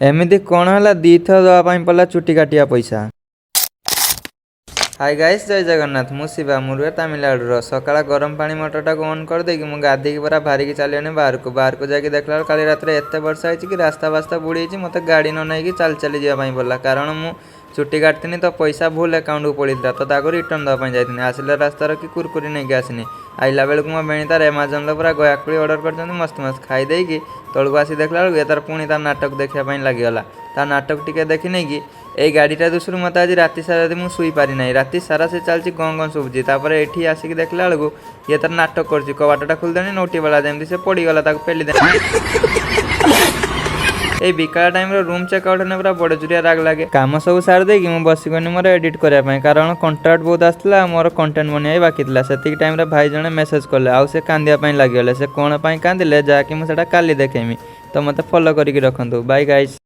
एमती कौन है दी थर दवापाई पड़ा चुटी काटिया पैसा। हाय गाइस जय जगन्नाथ मु शिवा मुरुए तमिलनाडु सकाळ गरम पानी मोटरटा को ऑन कर देकी मु गाधी पूरा बाहरिकी चलिए बाहर को जाके देखला काली रात एत वर्षा है कि रास्ता बास्ता बुड़ी मत गाड़ी न नहीं चल चली जावाई पड़ा कारण मु चुटी काटनी तो पैसा भूल अकाउंट को पड़ा तो ताको रिटर्न देवाई जाती आसला रास्ता रखी कुरकुरी नहीं आसनी आइला बेलू मो बेणी तार एमाजन पूरा गयाकुड़ी अर्डर कर मस्त मस्त खाईदेकी तौक आसी देखला बेलू तार पुणी तार नाटक देखापी लगिगला तार नाटक टी देखी नहीं कि এই গাড়িটা দোষରୁ মতো আজ রাতি সারা ମୁଁ ଶୋଇପାରି ନାହିଁ ରାତି ସାରା ସେ ଚାଲିଛି ଗଁ ଗଁ ଶୁଭୁଛି ତାପରେ ଏଠି ଆସିକି ଦେଖିଲା ବେଳକୁ ଇଏ ତାର ନାଟକ କରୁଛି କବାଟଟା ଖୋଲିଦେଣି ନୋଟି ବାଲା ଯେମିତି ସେ ପଡ଼ିଗଲା ତାକୁ ପେଲି ଦେଣି এই বিকাল টাইম रूम चेकआउट ने पूरा बड़े जुरिया राग लगे काम सब सारी देकी मुझे बसिगनी मोर एडिट करने कारण कंट्राक्ट बहुत आसला मोर कंटेंट बनवाई बाकी से टाइम भाई जने मेसेज कले आउ से कांदिया लगिगले से कौन कांदिले जहाँकि मुझे काली देखेमी तो मत फॉलो करके रखु बाय गाइस।